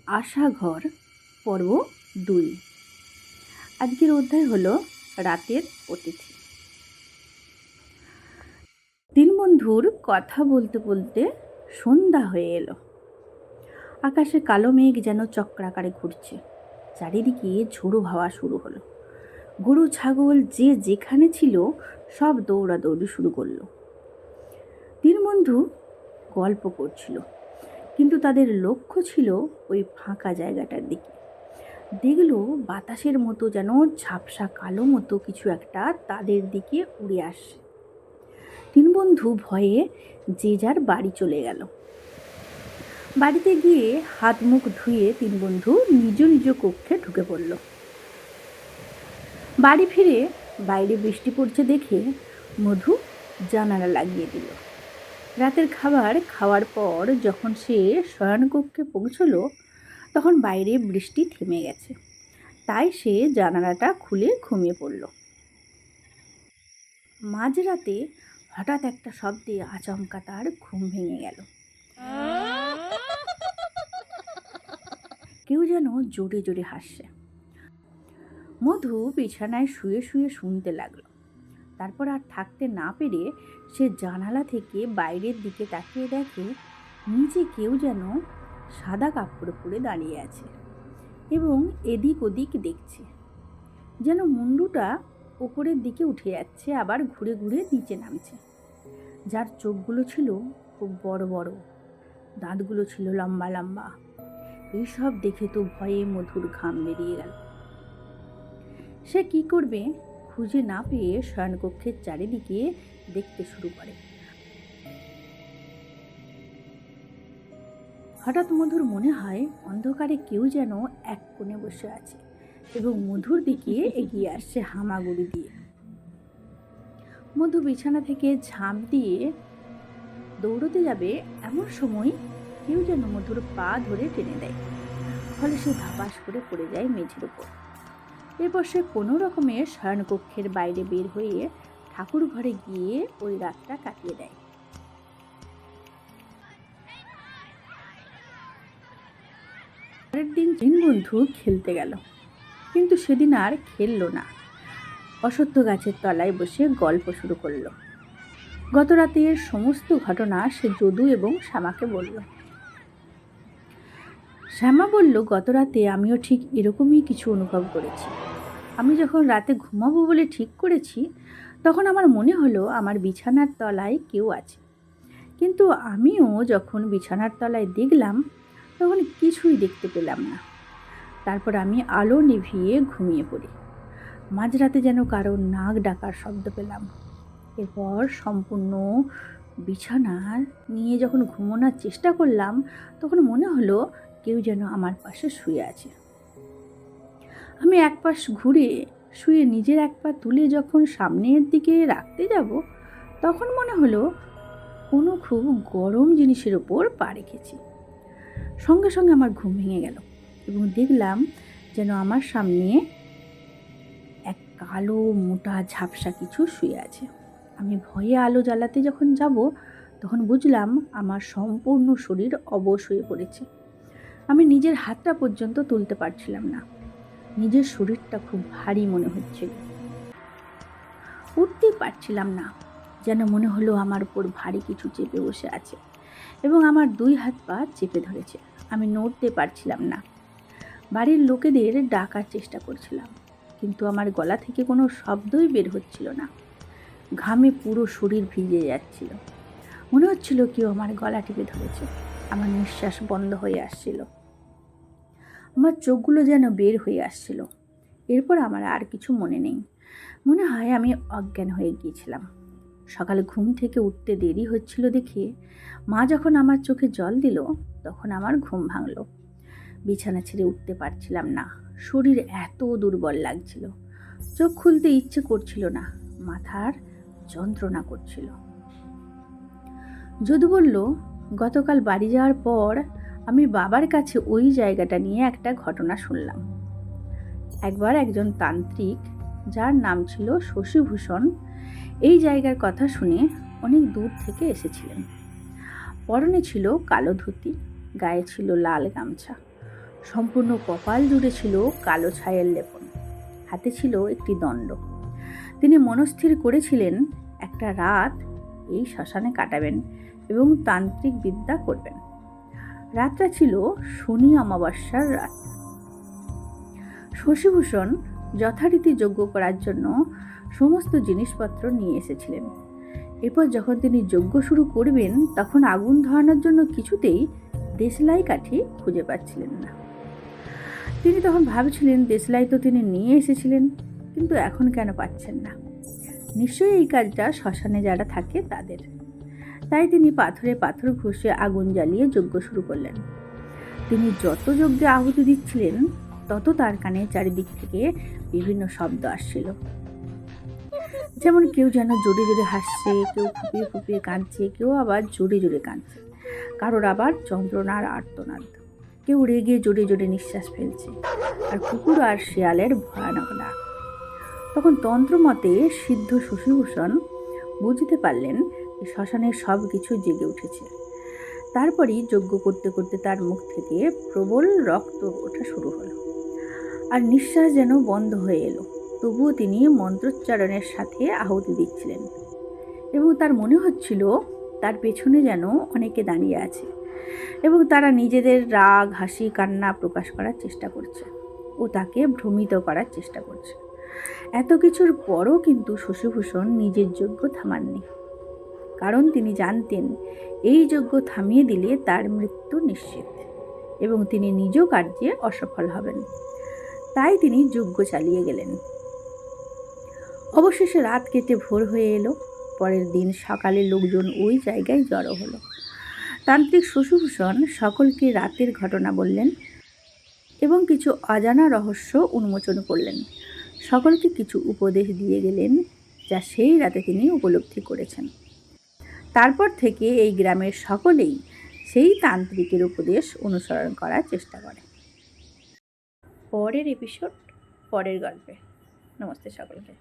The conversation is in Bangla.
আশাঘর পর্ব 2। আজকের অধ্যায় হলো রাতের অতিথি। তিন বন্ধুর কথা বলতে বলতে সন্ধ্যা হয়ে এলো। আকাশে কালো মেঘ যেন চক্রাকারে ঘুরছে। চারিদিকে ঝোড়ো হাওয়া শুরু হলো। গরু ছাগল যে যেখানে ছিল সব দৌড়াদৌড়ি শুরু করলো। তিন বন্ধু গল্প করছিল, কিন্তু তাদের লক্ষ্য ছিল ওই ফাঁকা জায়গাটার দিকে। দেখলো বাতাসের মতো যেন ঝাপসা কালো মতো কিছু একটা তাদের দিকে উড়ে আসছে। তিন বন্ধু ভয়ে যে যার বাড়ি চলে গেল। বাড়িতে গিয়ে হাত মুখ ধুয়ে তিন বন্ধু নিজ নিজ কক্ষে ঢুকে পড়ল। বাড়ি ফিরে বাইরে বৃষ্টি পড়ছে দেখে মধু জানালা লাগিয়ে দিল। রাতের খাবার খাওয়ার পর যখন সে শয়নকক্ষে পৌঁছলো তখন বাইরে বৃষ্টি থেমে গেছে, তাই সে জানালাটা খুলে ঘুমিয়ে পড়ল। মাঝরাতে হঠাৎ একটা শব্দে আচমকা তার ঘুম ভেঙে গেল। কেউ যেন জোরে জোরে হাসছে। মধু বিছানায় শুয়ে শুয়ে শুনতে লাগলো। তারপর আর থাকতে না পেরে সে জানালা থেকে বাইরের দিকে তাকিয়ে দেখে নিচে কেউ যেন সাদা কাপড় পরে দাঁড়িয়ে আছে এবং এদিক ওদিক দেখছে, যেন মুন্ডুটা উপরের দিকে উঠে যাচ্ছে আবার ঘুরে ঘুরে নিচে নামছে। যার চোখগুলো ছিল খুব বড় বড়, দাঁতগুলো ছিল লম্বা লম্বা। এইসব দেখে তো ভয়ে মধুর ঘাম বেরিয়ে গেল। সে কি করবে খুঁজে না পেয়ে শয়নকক্ষের চারিদিকে দেখতে শুরু করে। হঠাৎ মধুর মনে হয় অন্ধকারে কেউ যেন এক কোণে বসে আছে এবং মধুর দিকে এগিয়ে আসছে হামাগুড়ি দিয়ে। মধু বিছানা থেকে ঝাঁপ দিয়ে দৌড়তে যাবে, এমন সময় কেউ যেন মধুর পা ধরে টেনে দেয়। ফলে সে ধাপাস করে পড়ে যায় মেঝের উপর। এরপর সে কোনো রকমে শয়নকক্ষের বাইরে বের হয়ে ঠাকুর ঘরে গিয়ে ওই রাতটা কাটিয়ে দেয়। পরের দিন তিন বন্ধু খেলতে গেল, কিন্তু সেদিন আর খেললো না। অশ্বত্থ গাছের তলায় বসে গল্প শুরু করলো। গত রাতের সমস্ত ঘটনা সে যদু এবং শ্যামাকে বলল। শ্যামা বলল, গত রাতে আমিও ঠিক এরকমই কিছু অনুভব করেছি। আমি যখন রাতে ঘুমাবো বলে ঠিক করেছি তখন আমার মনে হলো আমার বিছানার তলায় কেউ আছে, কিন্তু আমিও যখন বিছানার তলায় দেখলাম তখন কিছুই দেখতে পেলাম না। তারপর আমি আলো নিভিয়ে ঘুমিয়ে পড়ি। মাঝরাতে যেন কারো নাক ডাকার শব্দ পেলাম। এরপর সম্পূর্ণ বিছানা নিয়ে যখন ঘুমানোর চেষ্টা করলাম তখন মনে হলো কেউ যেন আমার পাশে শুয়ে আছে। আমি এক পাশ ঘুরে শুয়ে নিজের এক পা তুলে যখন সামনের দিকে রাখতে যাব তখন মনে হলো কোনো খুব গরম জিনিসের ওপর পা রেখেছি। সঙ্গে সঙ্গে আমার ঘুম ভেঙে গেল এবং দেখলাম যেন আমার সামনে এক কালো মোটা ঝাপসা কিছু শুয়ে আছে। আমি ভয়ে আলো জ্বালাতে যখন যাব তখন বুঝলাম আমার সম্পূর্ণ শরীর অবশ হয়ে পড়েছে। আমি নিজের হাতটা পর্যন্ত তুলতে পারছিলাম না। নিজের শরীরটা খুব ভারী মনে হচ্ছিল। উঠতেই পারছিলাম না, যেন মনে হলো আমার উপর ভারী কিছু চেপে বসে আছে এবং আমার দুই হাত পা চেপে ধরেছে। আমি নড়তে পারছিলাম না। বাড়ির লোকেদের ডাকার চেষ্টা করছিলাম, কিন্তু আমার গলা থেকে কোনো শব্দই বের হচ্ছিল না। ঘামে পুরো শরীর ভিজে যাচ্ছিল। মনে হচ্ছিল কেউ আমার গলা টিপে ধরেছে। আমার নিঃশ্বাস বন্ধ হয়ে আসছিল। আমার চোখগুলো যেন বের হয়ে আসছিল। এরপর আমার আর কিছু মনে নেই। মনে হয় আমি অজ্ঞান হয়ে গিয়েছিলাম। সকালে ঘুম থেকে উঠতে দেরি হচ্ছিল দেখে মা যখন আমার চোখে জল দিল তখন আমার ঘুম ভাঙল। বিছানা ছেড়ে উঠতে পারছিলাম না। শরীর এত দুর্বল লাগছিল। চোখ খুলতে ইচ্ছে করছিল না। মাথার যন্ত্রণা করছিল। যদু বলল, গতকাল বাড়ি যাওয়ার পর আমি বাবার কাছে ওই জায়গাটা নিয়ে একটা ঘটনা শুনলাম। একবার একজন তান্ত্রিক, যার নাম ছিল শশীভূষণ, এই জায়গার কথা শুনে অনেক দূর থেকে এসেছিলেন। পরনে ছিল কালো ধুতি, গায়ে ছিল লাল গামছা। সম্পূর্ণ কপাল জুড়ে ছিল কালো ছায়ের লেপন, হাতে ছিল একটি দণ্ড। তিনি মনস্থির করেছিলেন একটা রাত এই শ্মশানে কাটাবেন এবং তান্ত্রিক বিদ্যা করবেন। রাতটা ছিল শনি অমাবস্যার রাত। শশীভূষণ যথারীতি যজ্ঞ করার জন্য সমস্ত জিনিসপত্র নিয়ে এসেছিলেন। এরপর যখন তিনি যজ্ঞ শুরু করবেন তখন আগুন ধরানোর জন্য কিছুতেই দেশলাই কাঠি খুঁজে পাচ্ছিলেন না। তিনি তখন ভাবছিলেন, দেশলাই তো তিনি নিয়ে এসেছিলেন, কিন্তু এখন কেন পাচ্ছেন না? নিশ্চয়ই এই কাজটা শ্মশানে যারা থাকে তাদের। তাই তিনি পাথরে পাথর ঘষে আগুন জ্বালিয়ে যজ্ঞ শুরু করলেন। তিনি যত যজ্ঞে আহুতি দিচ্ছিলেন তত তার কানে চারিদিক থেকে বিভিন্ন শব্দ আসছিল। যেমন কেউ যেন জোরে জোরে হাসছে, কেউ ফুপিয়ে ফুপিয়ে কাঁদছে, কেউ আবার জোরে জোরে কাঁদছে, কারোর আবার যন্ত্রণার আর্তনাদ, কেউ রেগে জোরে জোরে নিঃশ্বাস ফেলছে, আর কুকুর আর শেয়ালের ভয়ানক ডাক। তখন তন্ত্রমতে সিদ্ধ শশীভূষণ বুঝতে পারলেন যে শ্মশানের সব কিছু জেগে উঠেছে। তারপরই যজ্ঞ করতে করতে তার মুখ থেকে প্রবল রক্ত ওঠা শুরু হলো, আর নিঃশ্বাস যেন বন্ধ হয়ে এলো। তবুও তিনি মন্ত্রোচ্চারণের সাথে আহুতি দিচ্ছিলেন এবং তার মনে হচ্ছিল তার পেছনে যেন অনেকে দাঁড়িয়ে আছে এবং তারা নিজেদের রাগ, হাসি, কান্না প্রকাশ করার চেষ্টা করছে ও তাকে ভ্রমিত করার চেষ্টা করছে। এত কিছুর পরও কিন্তু শশীভূষণ নিজের যজ্ঞ থামাননি, কারণ তিনি জানতেন এই যজ্ঞ থামিয়ে দিলে তার মৃত্যু নিশ্চিত এবং তিনি নিজ কার্যে অসফল হবেন। তাই তিনি যজ্ঞ চালিয়ে গেলেন। অবশেষে রাত কেটে ভোর হয়ে এলো। পরের দিন সকালে লোকজন ওই জায়গায় জড়ো হলো। তান্ত্রিক শশীভূষণ সকলকে রাতের ঘটনা বললেন এবং কিছু অজানা রহস্য উন্মোচন করলেন। সকলকে কিছু উপদেশ দিয়ে গেলেন, যা সেই রাতে তিনি উপলব্ধি করেছেন। তারপর থেকে এই গ্রামের সকলেই সেই তান্ত্রিকের উপদেশ অনুসরণ করার চেষ্টা করে। পরের এপিসোড পরের গল্পে। নমস্তে সকলকে।